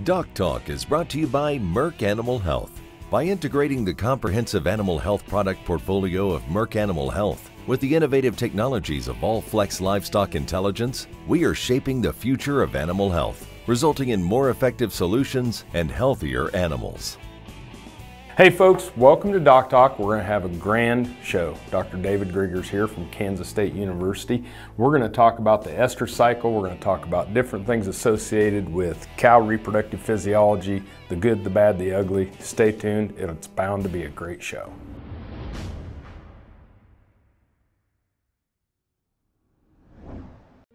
DocTalk is brought to you by Merck Animal Health. By integrating the comprehensive animal health product portfolio of Merck Animal Health with the innovative technologies of All-Flex Livestock Intelligence, we are shaping the future of animal health, resulting in more effective solutions and healthier animals. Hey folks, welcome to DocTalk. We're going to have a grand show. Dr. David Grieger is here from Kansas State University. We're going to talk about the estrous cycle. We're going to talk about different things associated with cow reproductive physiology, the good, the bad, the ugly. Stay tuned. It's bound to be a great show.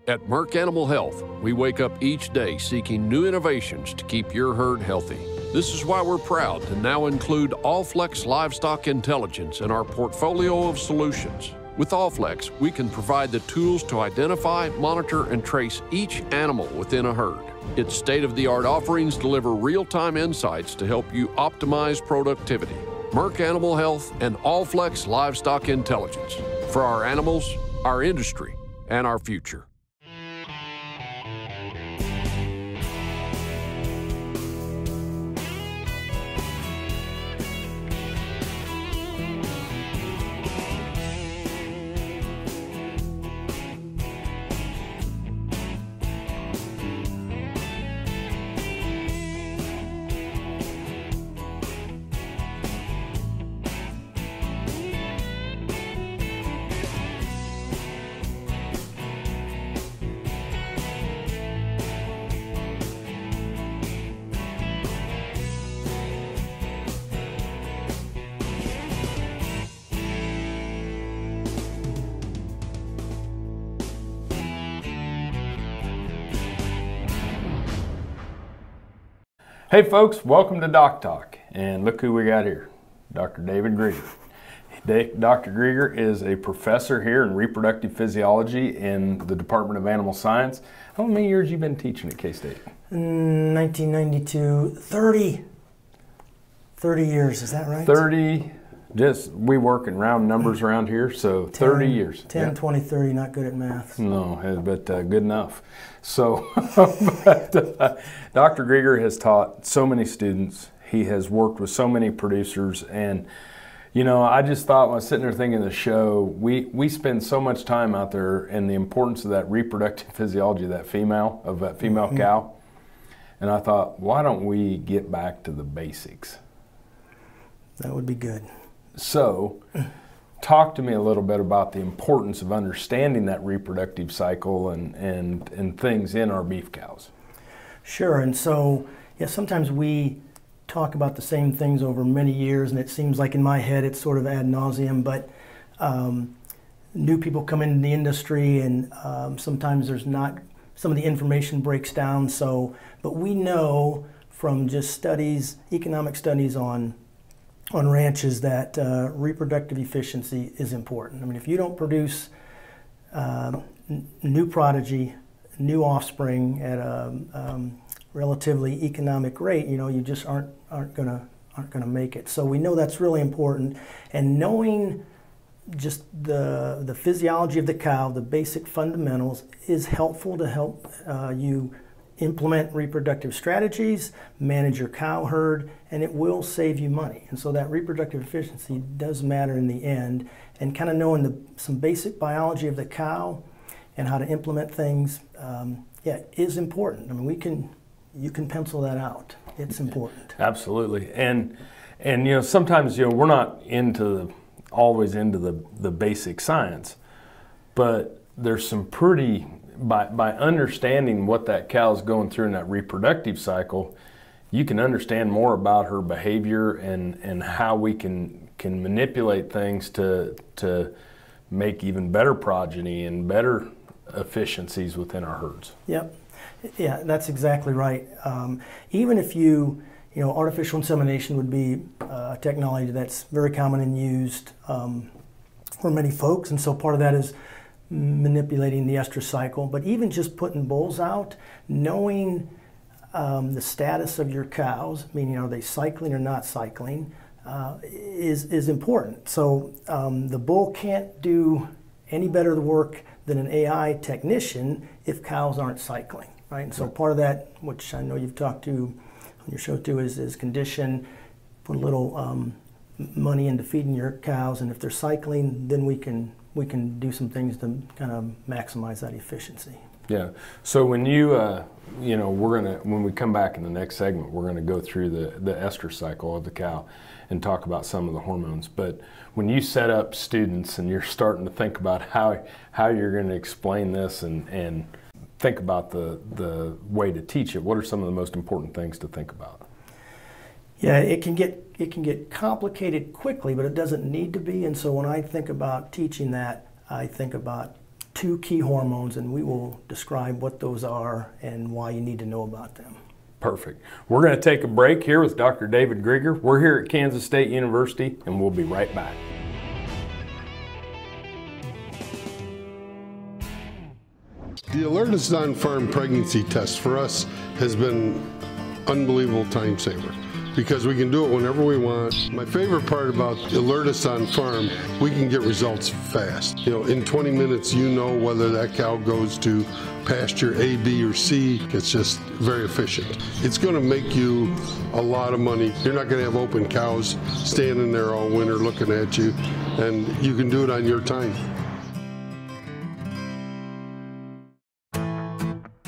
At Merck Animal Health, we wake up each day seeking new innovations to keep your herd healthy. This is why we're proud to now include All-Flex Livestock Intelligence in our portfolio of solutions. With All-Flex, we can provide the tools to identify, monitor, and trace each animal within a herd. Its state-of-the-art offerings deliver real-time insights to help you optimize productivity. Merck Animal Health and All-Flex Livestock Intelligence for our animals, our industry, and our future. Hey folks, welcome to DocTalk, and look who we got here, Dr. David Grieger. Dr. Grieger is a professor here in reproductive physiology in the Department of Animal Science. How many years have you been teaching at K-State? 1992, 30 years, is that right? 30, we work in round numbers around here, so 10, 30 years. 10, yeah. 20, 30, not good at math. No, but good enough. So, Dr. Grieger has taught so many students. He has worked with so many producers, and you know, I just thought when I was sitting there thinking of the show, we spend so much time out there and the importance of that reproductive physiology of that female cow, and I thought, why don't we get back to the basics? That would be good. So, talk to me a little bit about the importance of understanding that reproductive cycle and things in our beef cows. Sure, and so, yeah, sometimes we talk about the same things over many years, and it seems like in my head it's sort of ad nauseum, but new people come into the industry, and sometimes there's not, some of the information breaks down, but we know from just studies, economic studies on ranches, that reproductive efficiency is important. I mean, if you don't produce new progeny, new offspring at a relatively economic rate, you know, you just aren't gonna make it. So we know that's really important, and knowing just the physiology of the cow, the basic fundamentals, is helpful to help you implement reproductive strategies, manage your cow herd, and it will save you money. And so that reproductive efficiency does matter in the end, and kind of knowing some basic biology of the cow and how to implement things, yeah, is important. I mean, you can pencil that out. It's important. Absolutely. And you know, sometimes, you know, we're not always into the basic science, but there's some pretty, by understanding what that cow's going through in that reproductive cycle, you can understand more about her behavior and how we can manipulate things to make even better progeny and better efficiencies within our herds. Yep. Yeah, that's exactly right. Even if you know, artificial insemination would be a technology that's very common and used for many folks, and so part of that is manipulating the estrous cycle. But even just putting bulls out, knowing the status of your cows, meaning are they cycling or not cycling, is important. So the bull can't do any better the work than an AI technician if cows aren't cycling, right? And so part of that, which I know you've talked to your show too is condition, put a little money into feeding your cows, and if they're cycling, then we can do some things to kind of maximize that efficiency. Yeah. So when you know, when we come back in the next segment, we're gonna go through the estrous cycle of the cow and talk about some of the hormones. But when you set up students and you're starting to think about how you're going to explain this and think about the way to teach it, what are some of the most important things to think about? Yeah, it can get complicated quickly, but it doesn't need to be. And so when I think about teaching that, I think about 2 key hormones, and we will describe what those are and why you need to know about them. Perfect. We're going to take a break here with Dr. David Grieger. We're here at Kansas State University, and we'll be right back. The Alertus on-farm pregnancy test for us has been unbelievable time saver, because we can do it whenever we want. My favorite part about Alertus on farm, we can get results fast. You know, in 20 minutes, you know whether that cow goes to pasture A, B, or C. It's just very efficient. It's going to make you a lot of money. You're not going to have open cows standing there all winter looking at you, and you can do it on your time.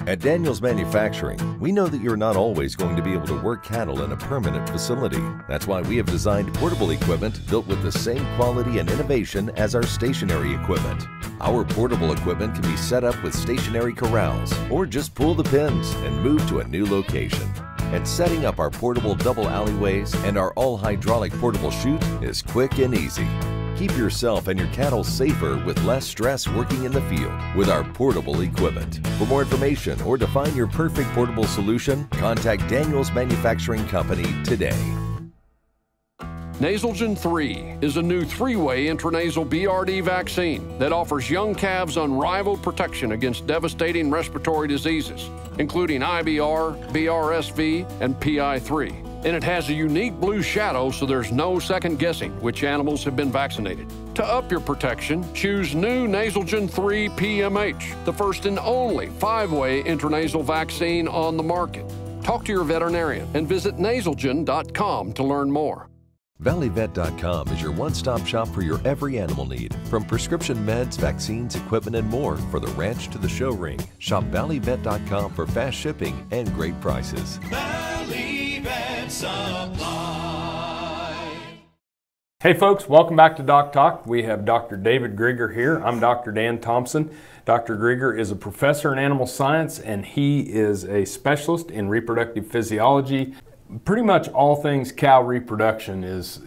At Daniels Manufacturing, we know that you're not always going to be able to work cattle in a permanent facility. That's why we have designed portable equipment built with the same quality and innovation as our stationary equipment. Our portable equipment can be set up with stationary corrals, or just pull the pins and move to a new location. And setting up our portable double alleyways and our all-hydraulic portable chute is quick and easy. Keep yourself and your cattle safer with less stress working in the field with our portable equipment. For more information or to find your perfect portable solution, contact Daniels Manufacturing Company today. Nasalgen 3 is a new 3-way intranasal BRD vaccine that offers young calves unrivaled protection against devastating respiratory diseases, including IBR, BRSV, and PI3. And it has a unique blue shadow, so there's no second guessing which animals have been vaccinated. To up your protection, choose new Nasalgen 3 PMH, the first and only 5-way intranasal vaccine on the market. Talk to your veterinarian and visit nasalgen.com to learn more. ValleyVet.com is your one-stop shop for your every animal need, from prescription meds, vaccines, equipment, and more for the ranch to the show ring. Shop ValleyVet.com for fast shipping and great prices. Valley Vet Supply. Hey folks, welcome back to DocTalk. We have Dr. David Grieger here. I'm Dr. Dan Thompson. Dr. Grieger is a professor in animal science, and he is a specialist in reproductive physiology. Pretty much all things cow reproduction is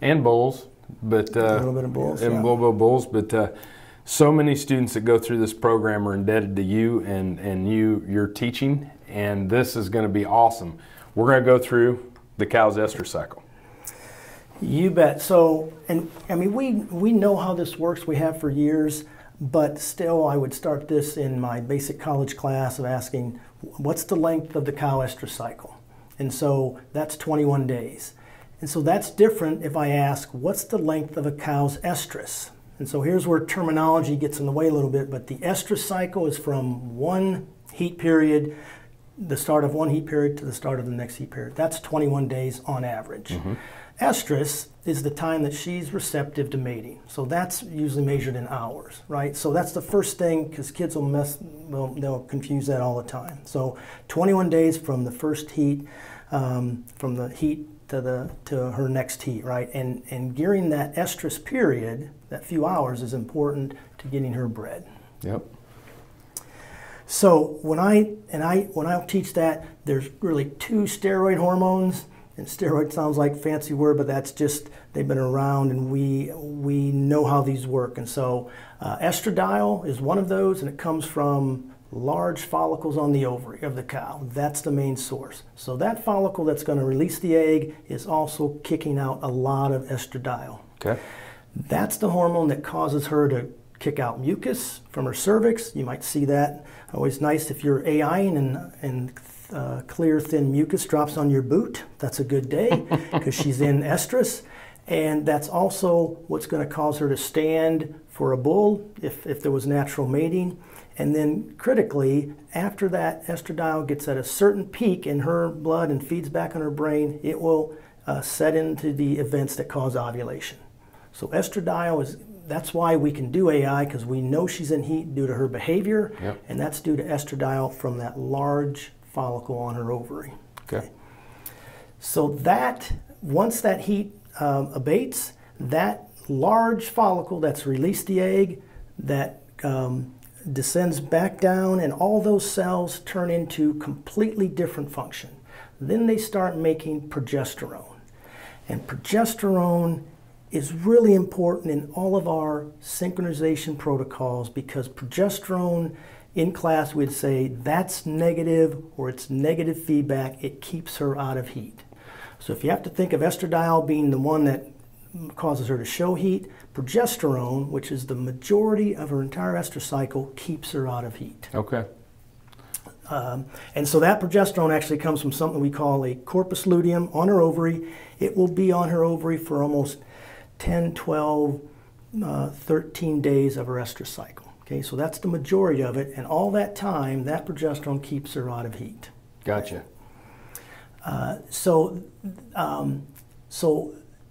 and bulls, but a little bit of bulls, and yeah. a little bit of bulls. But so many students that go through this program are indebted to you and your teaching, and this is going to be awesome. We're going to go through the cow's estrous cycle. You bet. So, and I mean, we know how this works. We have for years, but still, I would start this in my basic college class of asking, what's the length of the cow estrous cycle? And so that's 21 days. And so that's different if I ask, what's the length of a cow's estrus? And so here's where terminology gets in the way a little bit, but the estrus cycle is from one heat period, the start of one heat period to the start of the next heat period. That's 21 days on average. Mm-hmm. Estrus is the time that she's receptive to mating. So that's usually measured in hours, right? So that's the first thing, because kids they'll confuse that all the time. So 21 days from the first heat, from the heat to her next heat, right? And during that estrus period, that few hours is important to getting her bred. Yep. So when I teach that, there's really 2 steroid hormones. And steroid sounds like a fancy word, but that's just, they've been around and we know how these work. And so estradiol is one of those, and it comes from large follicles on the ovary of the cow. That's the main source. So that follicle that's going to release the egg is also kicking out a lot of estradiol. Okay. That's the hormone that causes her to kick out mucus from her cervix. You might see that. Always nice if you're AIing and clear, thin mucus drops on your boot. That's a good day because she's in estrus. And that's also what's going to cause her to stand for a bull if there was natural mating. And then critically, after that estradiol gets at a certain peak in her blood and feeds back on her brain, it will set into the events that cause ovulation. So estradiol that's why we can do AI, because we know she's in heat due to her behavior, and that's due to estradiol from that large follicle on her ovary. Okay. So that, once that heat abates, that large follicle that's released the egg, that descends back down, and all those cells turn into completely different function. Then they start making progesterone. And progesterone is really important in all of our synchronization protocols, because progesterone, in class we'd say that's negative, or it's negative feedback. It keeps her out of heat. So if you have to think of estradiol being the one that causes her to show heat, progesterone, which is the majority of her entire estrous cycle, keeps her out of heat. Okay. And so that progesterone actually comes from something we call a corpus luteum on her ovary. It will be on her ovary for almost 10, 12, 13 days of her estrous cycle. Okay, so that's the majority of it, and all that time, that progesterone keeps her out of heat. Gotcha. So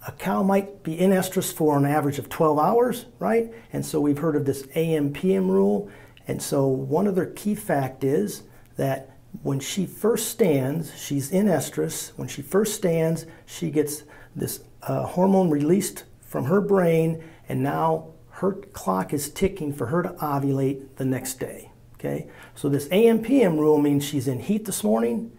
a cow might be in estrus for an average of 12 hours, right? And so we've heard of this AM/PM rule. And so one other key fact is that when she first stands, she's in estrus. When she first stands, she gets this hormone released from her brain, and now her clock is ticking for her to ovulate the next day. Okay? So this AM/PM rule means she's in heat this morning.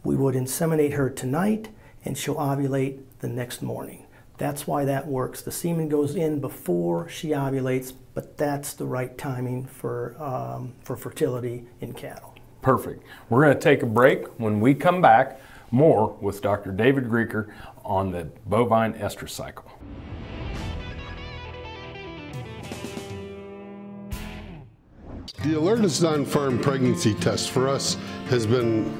We would inseminate her tonight, and she'll ovulate the next morning. That's why that works. The semen goes in before she ovulates, but that's the right timing for fertility in cattle. Perfect. We're going to take a break. When we come back, more with Dr. David Grieger on the bovine estrus cycle. The Alertus on-farm pregnancy test for us has been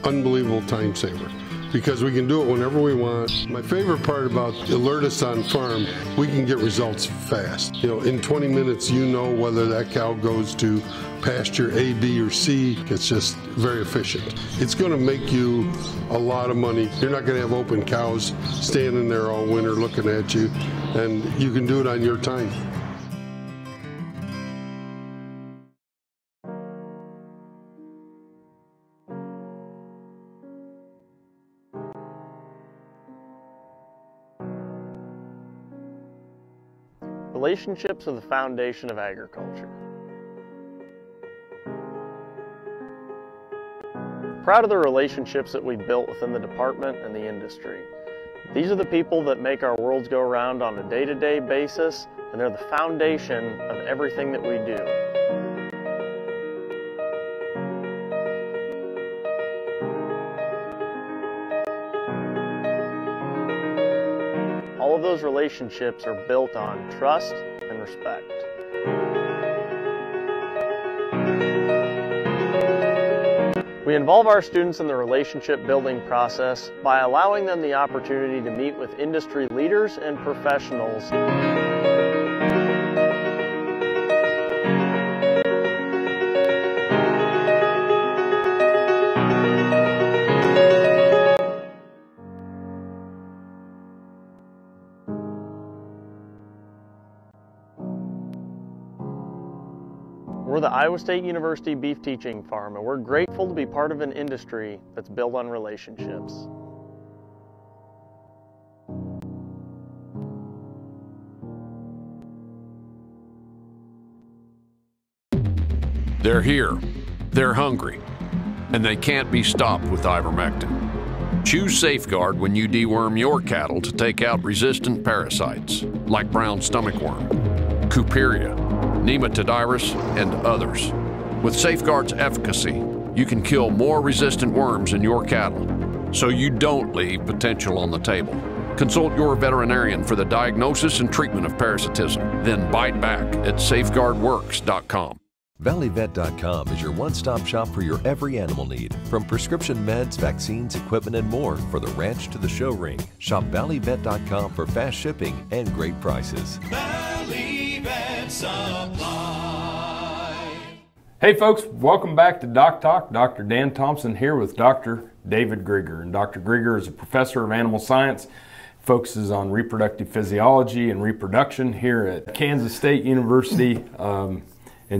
unbelievable time saver, because we can do it whenever we want. My favorite part about Alertus on farm, we can get results fast. You know, in 20 minutes, you know whether that cow goes to pasture A, B, or C. It's just very efficient. It's going to make you a lot of money. You're not going to have open cows standing there all winter looking at you, and you can do it on your time. Relationships are the foundation of agriculture. Proud of the relationships that we built within the department and the industry. These are the people that make our worlds go around on a day-to-day basis, and they're the foundation of everything that we do. All of those relationships are built on trust and respect. We involve our students in the relationship building process by allowing them the opportunity to meet with industry leaders and professionals. We're the Iowa State University Beef Teaching Farm, and we're grateful to be part of an industry that's built on relationships. They're here, they're hungry, and they can't be stopped with ivermectin. Choose Safeguard when you deworm your cattle to take out resistant parasites like brown stomach worm, Cooperia, Nematodirus, and others. With Safeguard's efficacy, you can kill more resistant worms in your cattle, so you don't leave potential on the table. Consult your veterinarian for the diagnosis and treatment of parasitism. Then bite back at safeguardworks.com. ValleyVet.com is your one-stop shop for your every animal need, from prescription meds, vaccines, equipment, and more for the ranch to the show ring. Shop ValleyVet.com for fast shipping and great prices. Valley Vet Supply. Hey folks, welcome back to DocTalk. Dr. Dan Thompson here with Dr. David Grieger. And Dr. Grieger is a professor of animal science, focuses on reproductive physiology and reproduction here at Kansas State University, and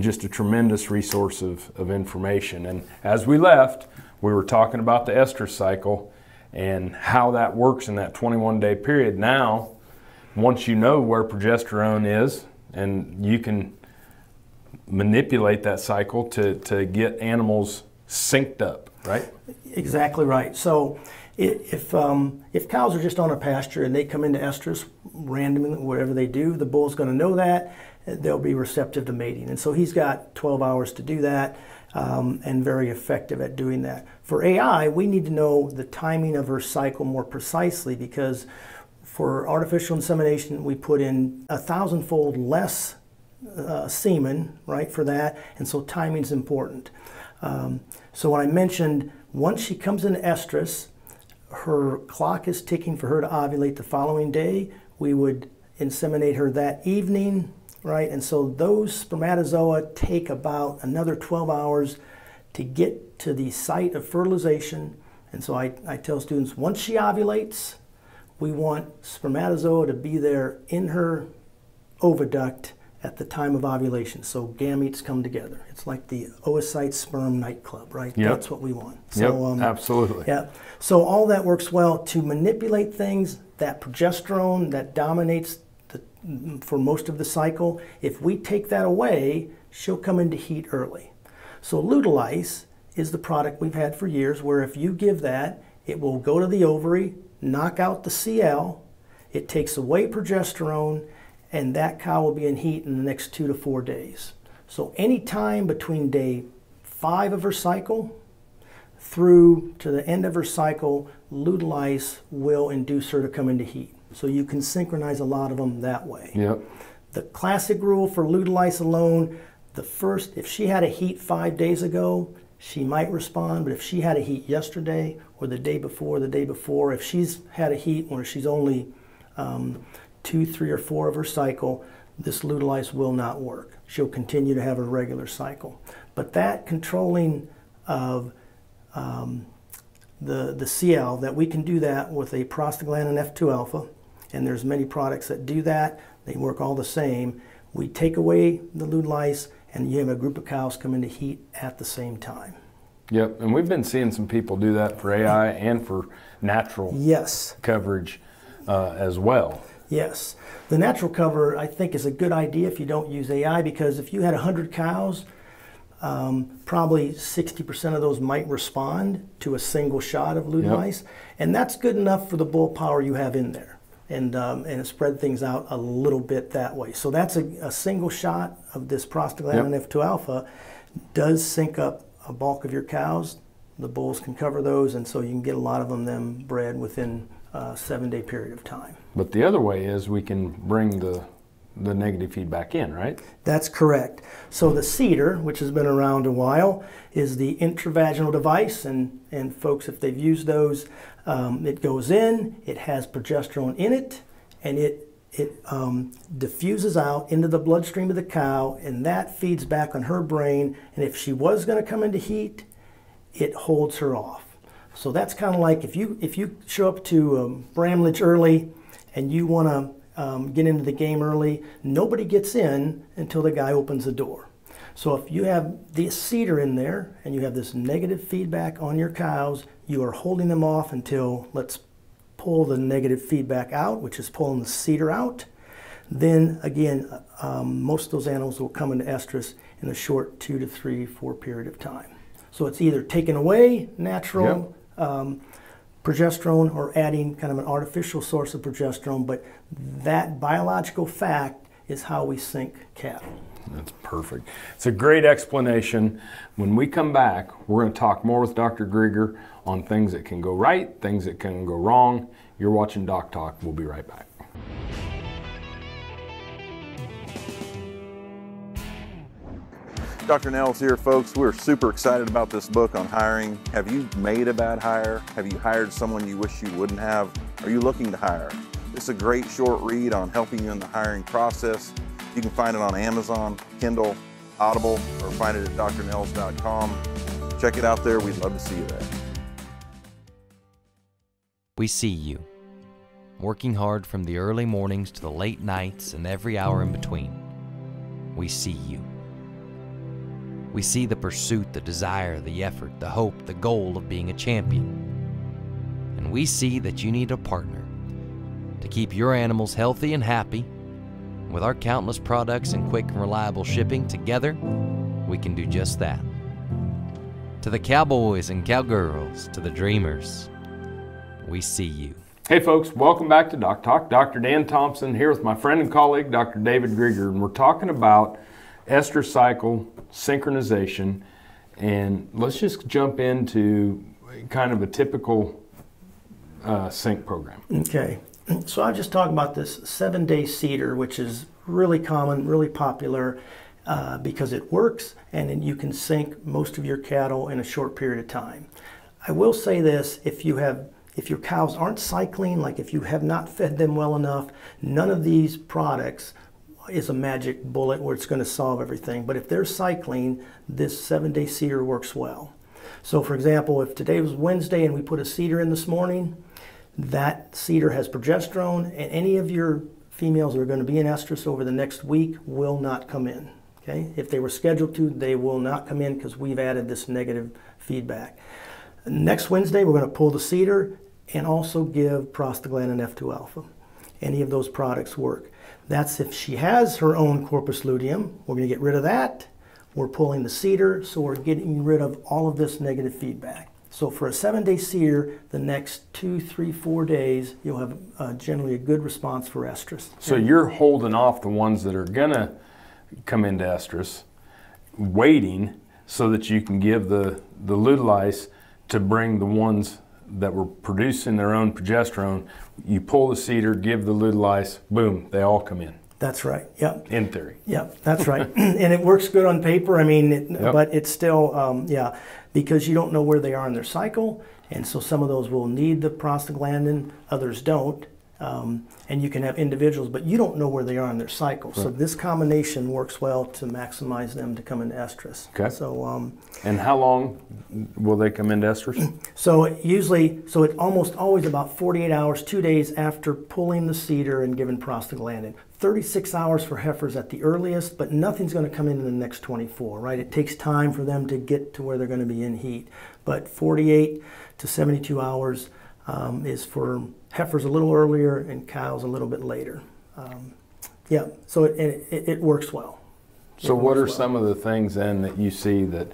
just a tremendous resource of information. And as we left, we were talking about the estrous cycle and how that works in that 21-day period. Now, once you know where progesterone is, and you can manipulate that cycle to get animals synced up, right? Exactly right. So if cows are just on a pasture and they come into estrus randomly, whatever they do, the bull's going to know that. They'll be receptive to mating. And so he's got 12 hours to do that, and very effective at doing that. For AI, we need to know the timing of her cycle more precisely, because for artificial insemination, we put in 1,000-fold less semen, right, for that, and so timing's important. So when I mentioned once she comes into estrus, her clock is ticking for her to ovulate the following day. We would inseminate her that evening, right, and so those spermatozoa take about another 12 hours to get to the site of fertilization. And so I tell students, once she ovulates, we want spermatozoa to be there in her oviduct at the time of ovulation, so gametes come together. It's like the oocyte sperm nightclub, right? Yep. That's what we want. So, yep, absolutely. Yeah. So all that works well to manipulate things. That progesterone that dominates for most of the cycle, if we take that away, she'll come into heat early. So Lutalice is the product we've had for years, where if you give that, it will go to the ovary, knock out the CL, it takes away progesterone, and that cow will be in heat in the next 2 to 4 days. So any time between day 5 of her cycle through to the end of her cycle, Lutalice will induce her to come into heat. So you can synchronize a lot of them that way. Yep. The classic rule for Lutalice alone, if she had a heat 5 days ago, she might respond, but if she had a heat yesterday or the day before, if she's had a heat where she's only 2, 3, or 4 of her cycle, this Lutalice will not work. She'll continue to have a regular cycle. But that controlling of the CL, that we can do that with a prostaglandin F2 alpha, and there's many products that do that. They work all the same. We take away the Lutalice, and you have a group of cows come into heat at the same time. Yep, and we've been seeing some people do that for AI and for natural coverage as well. Yes. The natural cover, I think, is a good idea if you don't use AI, because if you had 100 cows, probably 60% of those might respond to a single shot of Lutalice, and that's good enough for the bull power you have in there, and spread things out a little bit that way. So that's a single shot of this prostaglandin F2 alpha does sync up a bulk of your cows. The bulls can cover those, and so you can get a lot of them bred within a 7-day period of time. But the other way is we can bring the negative feedback in, right? That's correct. So the CEDAR, which has been around a while, is the intravaginal device, and folks, if they've used those, it goes in, it has progesterone in it, and it diffuses out into the bloodstream of the cow, and that feeds back on her brain, and if she was going to come into heat, it holds her off. So that's kind of like if you show up to Bramlage early and you want to get into the game early, nobody gets in until the guy opens the door. So if you have the CEDAR in there and you have this negative feedback on your cows, you are holding them off until, let's pull the negative feedback out, which is pulling the CEDAR out. Then again, most of those animals will come into estrus in a short 2 to 3, 4 period of time. So it's either taking away natural progesterone or adding kind of an artificial source of progesterone, but that biological fact is how we sync cattle. That's perfect. It's a great explanation. When we come back, we're going to talk more with Dr. Grieger on things that can go right, things that can go wrong. You're watching DocTalk. We'll be right back. Dr. Nels here, folks. We're super excited about this book on hiring. Have you made a bad hire? Have you hired someone you wish you wouldn't have? Are you looking to hire? It's a great short read on helping you in the hiring process. You can find it on Amazon, Kindle, Audible, or find it at drnels.com. Check it out there. We'd love to see you there. We see you, working hard from the early mornings to the late nights and every hour in between. We see you. We see the pursuit, the desire, the effort, the hope, the goal of being a champion. And we see that you need a partner to keep your animals healthy and happy. With our countless products and quick and reliable shipping, together, we can do just that. To the cowboys and cowgirls, to the dreamers, we see you. Hey folks, welcome back to DocTalk. Dr. Dan Thompson here with my friend and colleague, Dr. David Grieger, and we're talking about estrous cycle synchronization. And let's just jump into kind of a typical sync program. Okay, so I'll just talk about this 7-day seeder, which is really common, really popular because it works and then you can sync most of your cattle in a short period of time. I will say this, if your cows aren't cycling, like if you have not fed them well enough, none of these products is a magic bullet where it's going to solve everything. But if they're cycling, this 7-day seeder works well. So for example, if today was Wednesday and we put a seeder in this morning, that seeder has progesterone, and any of your females that are going to be in estrus over the next week will not come in. Okay? If they were scheduled to, they will not come in because we've added this negative feedback. Next Wednesday, we're going to pull the seeder and also give prostaglandin F2 alpha. Any of those products work. That's if she has her own corpus luteum. We're going to get rid of that. We're pulling the seeder, so we're getting rid of all of this negative feedback. So for a 7-day seeder, the next 2, 3, 4 days, you'll have generally a good response for estrus. So you're holding off the ones that are going to come into estrus, waiting so that you can give the luteolise to bring the ones that were producing their own progesterone. You pull the seeder, give the luteolise, boom, they all come in. That's right, yep. In theory. Yep, that's right. And it works good on paper, I mean, but it's still, yeah, because you don't know where they are in their cycle, and so some of those will need the prostaglandin, others don't. And you can have individuals, but you don't know where they are in their cycle. Right. So this combination works well to maximize them to come into estrus. Okay. So, and how long will they come into estrus? So it's almost always about 48 hours, 2 days after pulling the seeder and giving prostaglandin. 36 hours for heifers at the earliest, but nothing's going to come in the next 24, right? It takes time for them to get to where they're going to be in heat. But 48 to 72 hours is for heifers a little earlier and cows a little bit later. Yeah, so it works well. So what are some of the things then that you see that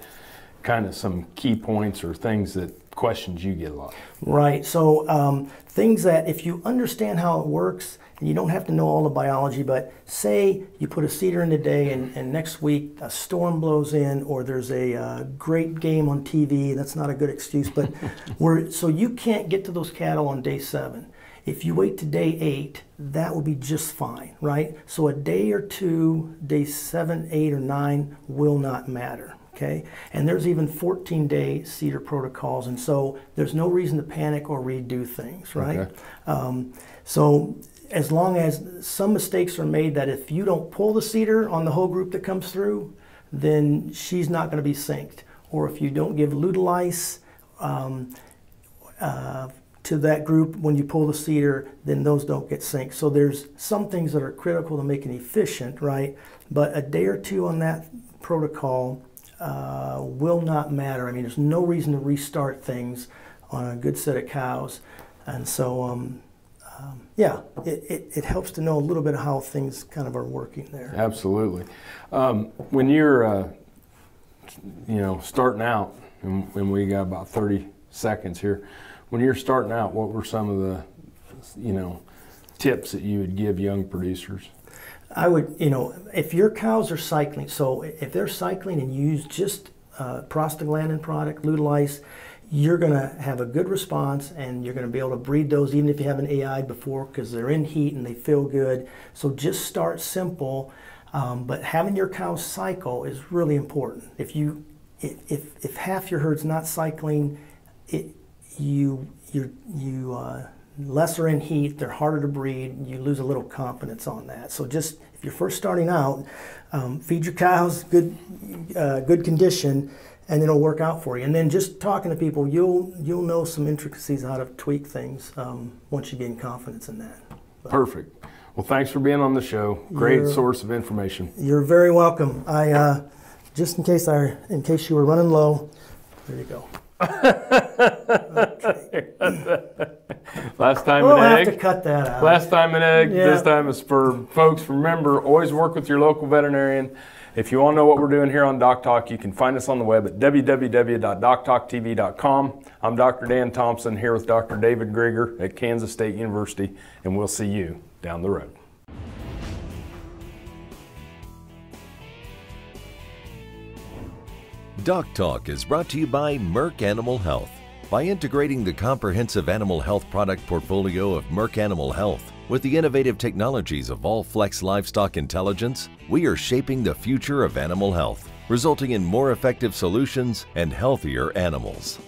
kind of some key points or things that questions you get a lot? Right, so things that if you understand how it works, and you don't have to know all the biology, but say you put a seeder in today and next week a storm blows in or there's a great game on TV, that's not a good excuse, but so you can't get to those cattle on day 7. If you wait to day 8, that will be just fine, right? So a day or two, day 7, 8, or 9 will not matter. Okay, and there's even 14-day seeder protocols, and so there's no reason to panic or redo things, right? Okay. So as long as some mistakes are made that if you don't pull the seeder on the whole group that comes through, then she's not going to be synced. Or if you don't give luteolise to that group when you pull the seeder, then those don't get synced. So there's some things that are critical to make it efficient, right? But a day or two on that protocol will not matter. I mean, there's no reason to restart things on a good set of cows. And so, yeah, it helps to know a little bit of how things kind of are working there. Absolutely. When you're, starting out, and we got about 30 seconds here, when you're starting out, what were some of the, tips that you would give young producers? I would, if your cows are cycling, so if they're cycling and you use just prostaglandin product, luteolise, you're going to have a good response and you're going to be able to breed those even if you haven't AI'd before because they're in heat and they feel good. So just start simple, but having your cows cycle is really important. If half your herd's not cycling, you lesser in heat, they're harder to breed, you lose a little confidence on that. So just, if you're first starting out, feed your cows good condition, and it'll work out for you. And then just talking to people, you'll know some intricacies how to tweak things once you gain confidence in that. But, perfect. Well, thanks for being on the show. Great source of information. You're very welcome. I just in case you were running low, there you go. Okay. Last time we'll an egg. Have to cut that out. Last time an egg. Yeah. This time is for folks. Remember, always work with your local veterinarian. If you want to know what we're doing here on DocTalk, you can find us on the web at www.doctalktv.com. I'm Dr. Dan Thompson here with Dr. David Grieger at Kansas State University, and we'll see you down the road. DocTalk is brought to you by Merck Animal Health. By integrating the comprehensive animal health product portfolio of Merck Animal Health with the innovative technologies of All-Flex Livestock Intelligence, we are shaping the future of animal health, resulting in more effective solutions and healthier animals.